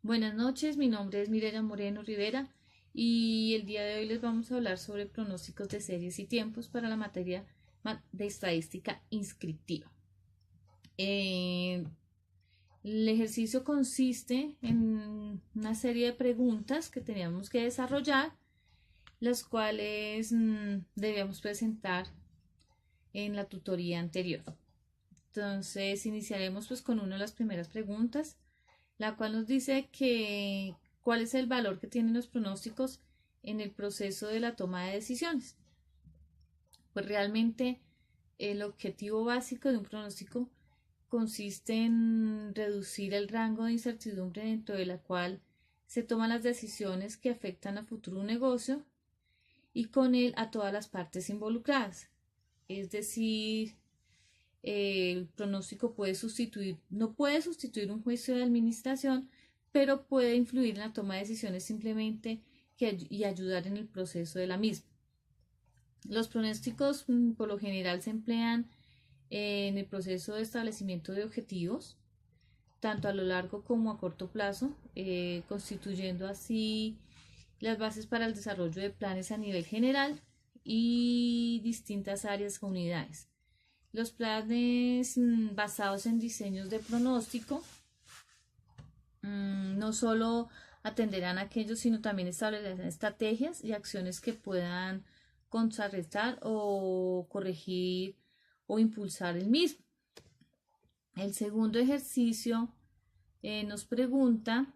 Buenas noches, mi nombre es Mireya Moreno Rivera y el día de hoy les vamos a hablar sobre pronósticos de series y tiempos para la materia de estadística inscriptiva. Eh, el ejercicio consiste en una serie de preguntas que teníamos que desarrollar, las cuales debíamos presentar en la tutoría anterior. Entonces iniciaremos pues con una de las primeras preguntas, la cual nos dice que cuál es el valor que tienen los pronósticos en el proceso de la toma de decisiones. Pues realmente el objetivo básico de un pronóstico consiste en reducir el rango de incertidumbre dentro de la cual se toman las decisiones que afectan a futuro un negocio y con él a todas las partes involucradas. Es decir, el pronóstico no puede sustituir un juicio de administración, pero puede influir en la toma de decisiones simplemente y ayudar en el proceso de la misma. Los pronósticos por lo general se emplean en el proceso de establecimiento de objetivos, tanto a lo largo como a corto plazo, constituyendo así las bases para el desarrollo de planes a nivel general y distintas áreas o unidades. Los planes basados en diseños de pronóstico no solo atenderán a aquellos, sino también establecerán estrategias y acciones que puedan contrarrestar o corregir o impulsar el mismo. El segundo ejercicio nos pregunta,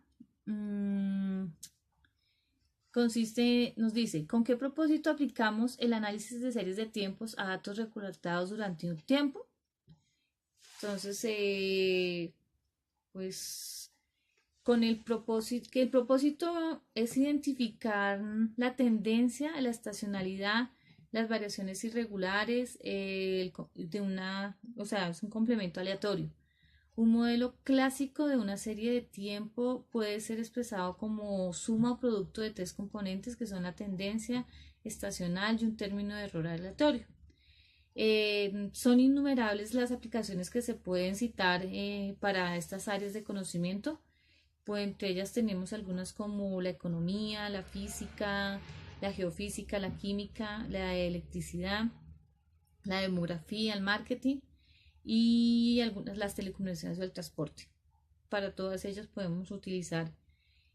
nos dice, ¿con qué propósito aplicamos el análisis de series de tiempos a datos recolectados durante un tiempo? Entonces, pues con el propósito, que el propósito es identificar la tendencia, la estacionalidad, las variaciones irregulares o sea, es un complemento aleatorio. Un modelo clásico de una serie de tiempo puede ser expresado como suma o producto de tres componentes que son la tendencia estacional y un término de error aleatorio. Son innumerables las aplicaciones que se pueden citar para estas áreas de conocimiento. Pues entre ellas tenemos algunas como la economía, la física, la geofísica, la química, la electricidad, la demografía, el marketing y algunas las telecomunicaciones o el transporte. Para todas ellas podemos utilizar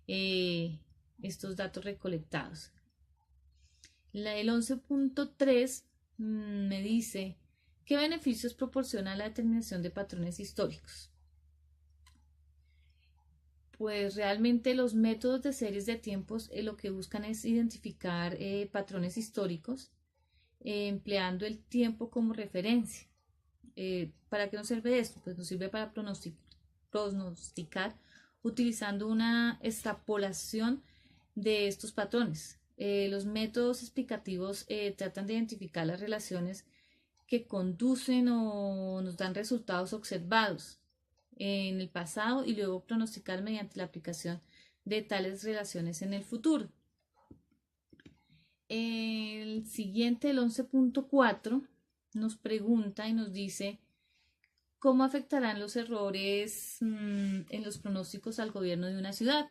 eh, estos datos recolectados. El 11.3 me dice qué beneficios proporciona la determinación de patrones históricos. Pues realmente los métodos de series de tiempos lo que buscan es identificar patrones históricos empleando el tiempo como referencia. ¿Para qué nos sirve esto? Pues nos sirve para pronosticar utilizando una extrapolación de estos patrones. Los métodos explicativos tratan de identificar las relaciones que conducen o nos dan resultados observados en el pasado y luego pronosticar mediante la aplicación de tales relaciones en el futuro. El siguiente, el 11.4, nos pregunta y nos dice cómo afectarán los errores en los pronósticos al gobierno de una ciudad.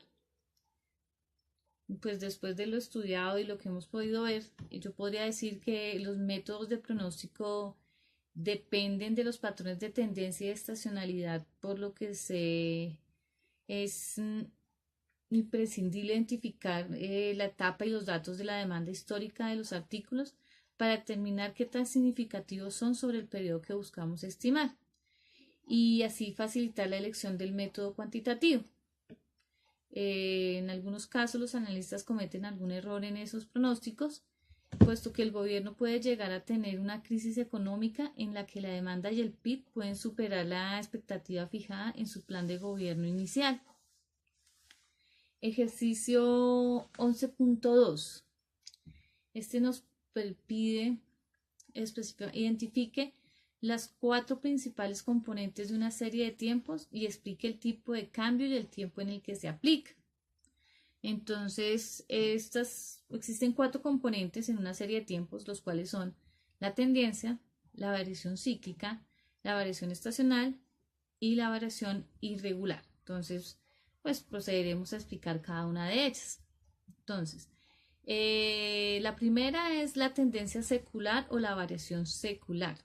Pues después de lo estudiado y lo que hemos podido ver, yo podría decir que los métodos de pronóstico dependen de los patrones de tendencia y estacionalidad, por lo que es imprescindible identificar la etapa y los datos de la demanda histórica de los artículos para determinar qué tan significativos son sobre el periodo que buscamos estimar y así facilitar la elección del método cuantitativo. En algunos casos los analistas cometen algún error en esos pronósticos, puesto que el gobierno puede llegar a tener una crisis económica en la que la demanda y el PIB pueden superar la expectativa fijada en su plan de gobierno inicial. Ejercicio 11.2. Este nos pide identifique las cuatro principales componentes de una serie de tiempos y explique el tipo de cambio y el tiempo en el que se aplica. Entonces, existen cuatro componentes en una serie de tiempos, los cuales son la tendencia, la variación cíclica, la variación estacional y la variación irregular. Entonces, pues procederemos a explicar cada una de ellas. Entonces, la primera es la tendencia secular o la variación secular.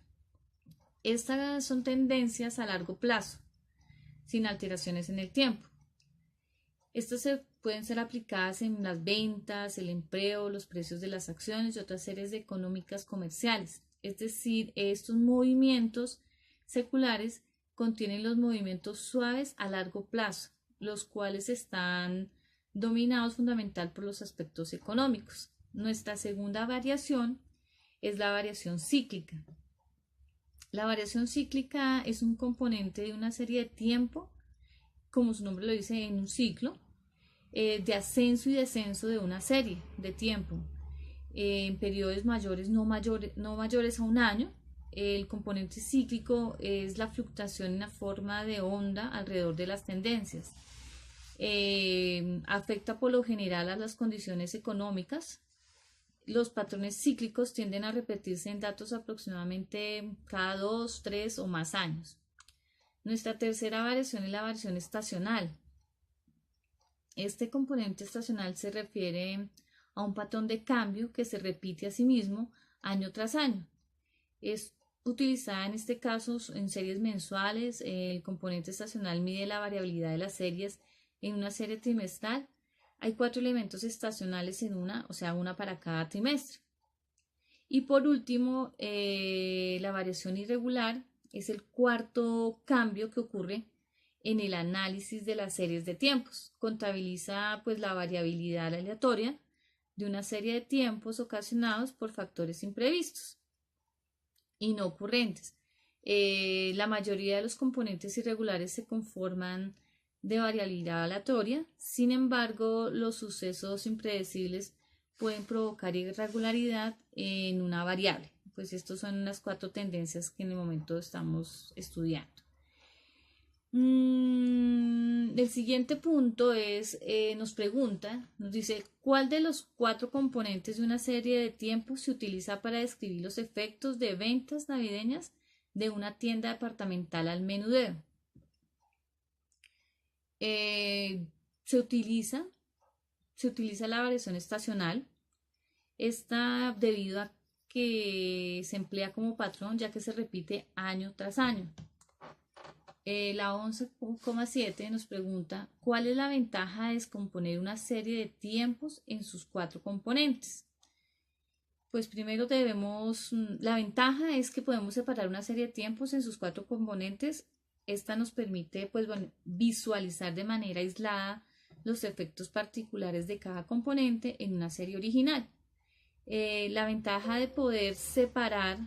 Estas son tendencias a largo plazo, sin alteraciones en el tiempo. Estas pueden ser aplicadas en las ventas, el empleo, los precios de las acciones y otras series económicas comerciales. Es decir, estos movimientos seculares contienen los movimientos suaves a largo plazo, los cuales están dominados fundamental por los aspectos económicos. Nuestra segunda variación es la variación cíclica. La variación cíclica es un componente de una serie de tiempo, como su nombre lo dice, en un ciclo, de ascenso y descenso de una serie de tiempo, en periodos mayores, no mayores a un año. El componente cíclico es la fluctuación en la forma de onda alrededor de las tendencias. Afecta por lo general a las condiciones económicas. Los patrones cíclicos tienden a repetirse en datos aproximadamente cada 2, 3 o más años. Nuestra tercera variación es la variación estacional. Este componente estacional se refiere a un patrón de cambio que se repite a sí mismo año tras año. Es utilizada en este caso en series mensuales. El componente estacional mide la variabilidad de las series en una serie trimestral. Hay 4 elementos estacionales en una, o sea, una para cada trimestre. Y por último, la variación irregular es el cuarto cambio que ocurre en el análisis de las series de tiempos. Contabiliza pues la variabilidad aleatoria de una serie de tiempos ocasionados por factores imprevistos y no ocurrentes. La mayoría de los componentes irregulares se conforman de variabilidad aleatoria. Sin embargo, los sucesos impredecibles pueden provocar irregularidad en una variable. Pues estas son las 4 tendencias que en el momento estamos estudiando. El siguiente punto es, nos dice, ¿cuál de los 4 componentes de una serie de tiempos se utiliza para describir los efectos de ventas navideñas de una tienda departamental al menudeo? Se utiliza la variación estacional. Esta debido a que se emplea como patrón, ya que se repite año tras año. La 11,7 nos pregunta, ¿cuál es la ventaja de descomponer una serie de tiempos en sus 4 componentes? Pues primero la ventaja es que podemos separar una serie de tiempos en sus 4 componentes. Esta nos permite pues, visualizar de manera aislada los efectos particulares de cada componente en una serie original. La ventaja de poder separar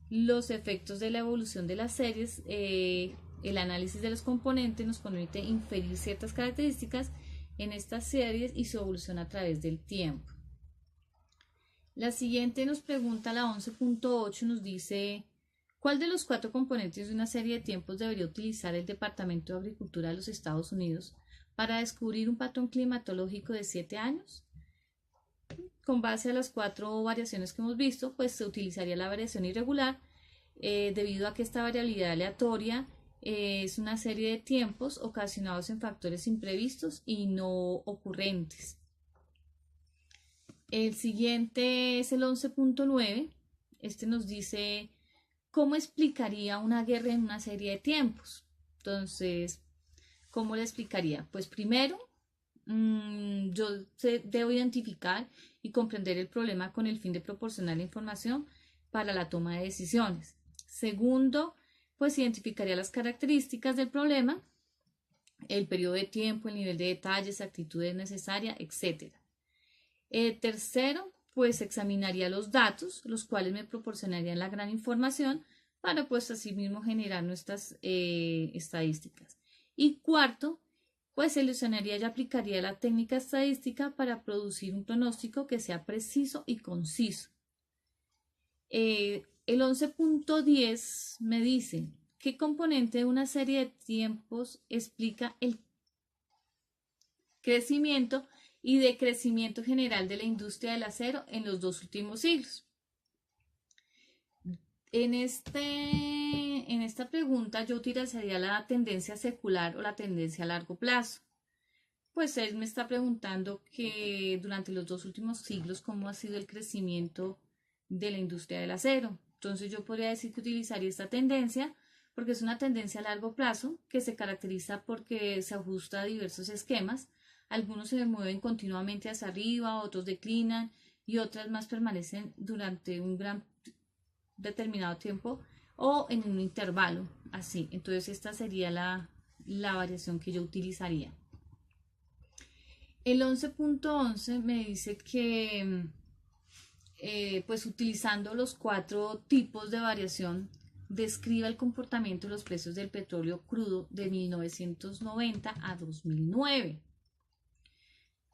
los efectos de la evolución de las series, el análisis de los componentes nos permite inferir ciertas características en estas series y su evolución a través del tiempo. La siguiente nos pregunta, la 11.8, nos dice, ¿cuál de los 4 componentes de una serie de tiempos debería utilizar el Departamento de Agricultura de los Estados Unidos para descubrir un patrón climatológico de 7 años? Con base a las 4 variaciones que hemos visto, pues se utilizaría la variación irregular, debido a que esta variabilidad aleatoria es una serie de tiempos ocasionados en factores imprevistos y no ocurrentes. El siguiente es el 11.9. Este nos dice, ¿cómo explicaría una guerra en una serie de tiempos? Entonces, ¿cómo la explicaría? Pues primero, yo debo identificar y comprender el problema con el fin de proporcionar la información para la toma de decisiones. Segundo, pues identificaría las características del problema, el periodo de tiempo, el nivel de detalles, actitudes necesarias, etc. Tercero, pues examinaría los datos, los cuales me proporcionarían la gran información para pues así mismo generar nuestras estadísticas. Y cuarto, pues seleccionaría y aplicaría la técnica estadística para producir un pronóstico que sea preciso y conciso. El 11.10 me dice, ¿qué componente de una serie de tiempos explica el crecimiento y decrecimiento general de la industria del acero en los 2 últimos siglos? En esta pregunta yo utilizaría la tendencia secular o la tendencia a largo plazo. pues él me está preguntando que durante los 2 últimos siglos, cómo ha sido el crecimiento de la industria del acero. Entonces yo podría decir que utilizaría esta tendencia porque es una tendencia a largo plazo que se caracteriza porque se ajusta a diversos esquemas. Algunos se mueven continuamente hacia arriba, otros declinan y otras más permanecen durante un gran determinado tiempo o en un intervalo así. Entonces esta sería la variación que yo utilizaría. El 11.11 me dice que pues utilizando los 4 tipos de variación describa el comportamiento de los precios del petróleo crudo de 1990 a 2009.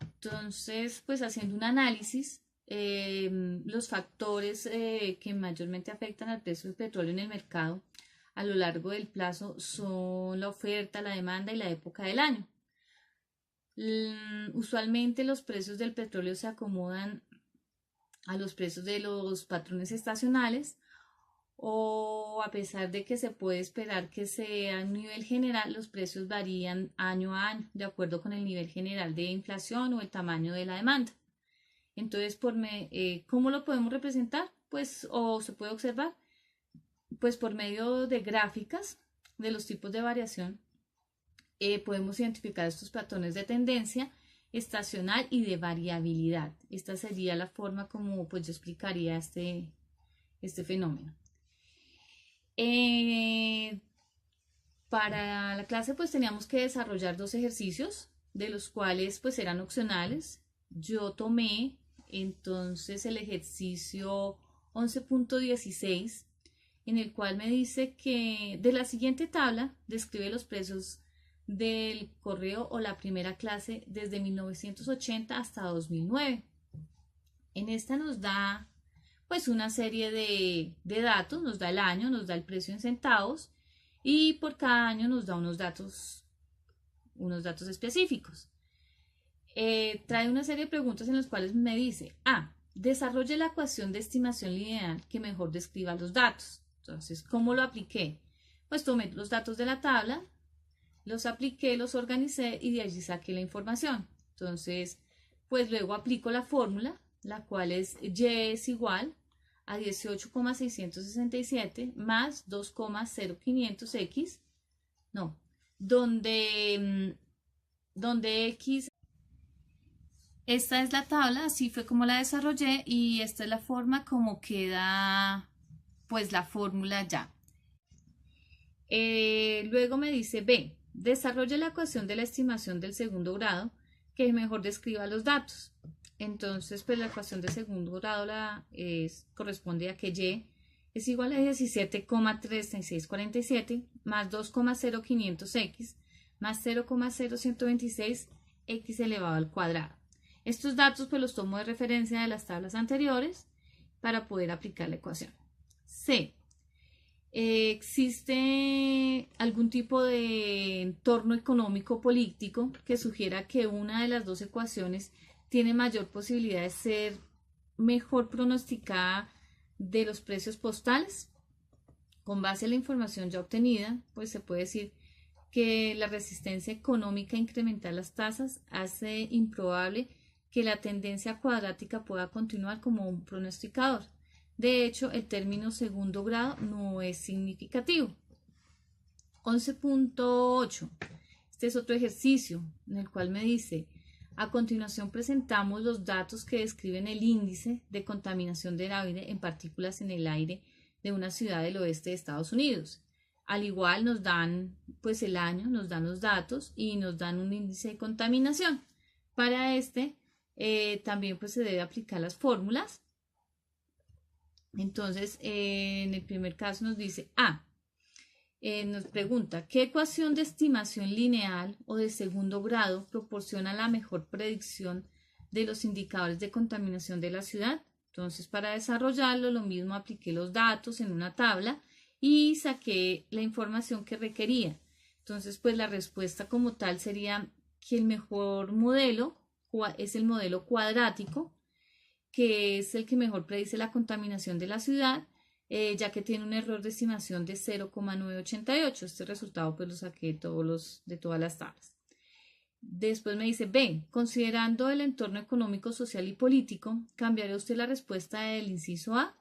Entonces, pues haciendo un análisis, los factores que mayormente afectan al precio del petróleo en el mercado a lo largo del plazo son la oferta, la demanda y la época del año. Usualmente los precios del petróleo se acomodan a los precios de los patrones estacionales o a pesar de que se puede esperar que sea a un nivel general, los precios varían año a año de acuerdo con el nivel general de inflación o el tamaño de la demanda. Entonces, ¿cómo lo podemos representar? Pues, o se puede observar, pues por medio de gráficas de los tipos de variación, podemos identificar estos patrones de tendencia estacional y de variabilidad. Esta sería la forma como pues yo explicaría este fenómeno. Para la clase pues teníamos que desarrollar 2 ejercicios, de los cuales pues eran opcionales. Yo tomé entonces el ejercicio 11.16, en el cual me dice que de la siguiente tabla describe los precios del correo o la primera clase desde 1980 hasta 2009. En esta nos da pues una serie de datos, nos da el año, nos da el precio en centavos y por cada año nos da unos datos específicos. Trae una serie de preguntas en las cuales me dice, desarrolle la ecuación de estimación lineal que mejor describa los datos. Entonces, ¿cómo lo apliqué? Pues tomé los datos de la tabla, los apliqué, los organicé y de allí saqué la información. Entonces, pues luego aplico la fórmula, la cual es Y es igual a 18,667 más 2,0500x, no, donde x, esta es la tabla, así fue como la desarrollé y esta es la forma como queda pues la fórmula ya. Luego me dice B, desarrolla la ecuación de la estimación del segundo grado que mejor describa los datos. Entonces, pues la ecuación de segundo grado corresponde a que Y es igual a 17,3647 más 2,0500x más 0,0126x elevado al cuadrado. Estos datos pues los tomo de referencia de las tablas anteriores para poder aplicar la ecuación. C. ¿Existe algún tipo de entorno económico político que sugiera que una de las 2 ecuaciones tiene mayor posibilidad de ser mejor pronosticada de los precios postales? Con base a la información ya obtenida, pues se puede decir que la resistencia económica a incrementar las tasas hace improbable que la tendencia cuadrática pueda continuar como un pronosticador. De hecho, el término segundo grado no es significativo. 11.8. Este es otro ejercicio en el cual me dice, a continuación presentamos los datos que describen el índice de contaminación del aire en partículas en el aire de una ciudad del oeste de Estados Unidos. Al igual nos dan pues el año, nos dan los datos y nos dan un índice de contaminación. Para también pues se debe aplicar las fórmulas. Entonces, en el primer caso nos dice nos pregunta, ¿qué ecuación de estimación lineal o de segundo grado proporciona la mejor predicción de los indicadores de contaminación de la ciudad? Entonces, para desarrollarlo, lo mismo apliqué los datos en una tabla y saqué la información que requería. Entonces, pues la respuesta como tal sería que el mejor modelo es el modelo cuadrático, que es el que mejor predice la contaminación de la ciudad, ya que tiene un error de estimación de 0,988. Este resultado pues lo saqué de todas las tablas. Después me dice, B, considerando el entorno económico, social y político, ¿cambiaría usted la respuesta del inciso A?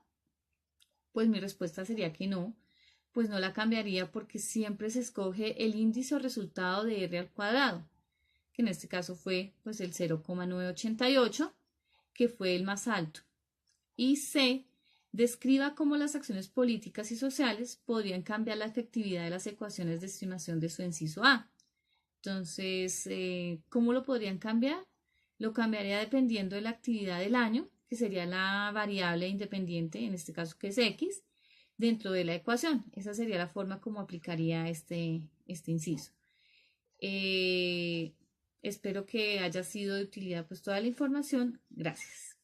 Pues mi respuesta sería que no, pues no la cambiaría porque siempre se escoge el índice o resultado de R al cuadrado, que en este caso fue pues el 0,988, que fue el más alto. Y C, describa cómo las acciones políticas y sociales podrían cambiar la efectividad de las ecuaciones de estimación de su inciso A. Entonces, ¿cómo lo podrían cambiar? Lo cambiaría dependiendo de la actividad del año, que sería la variable independiente, en este caso que es X, dentro de la ecuación. Esa sería la forma como aplicaría este inciso. Espero que haya sido de utilidad pues toda la información. Gracias.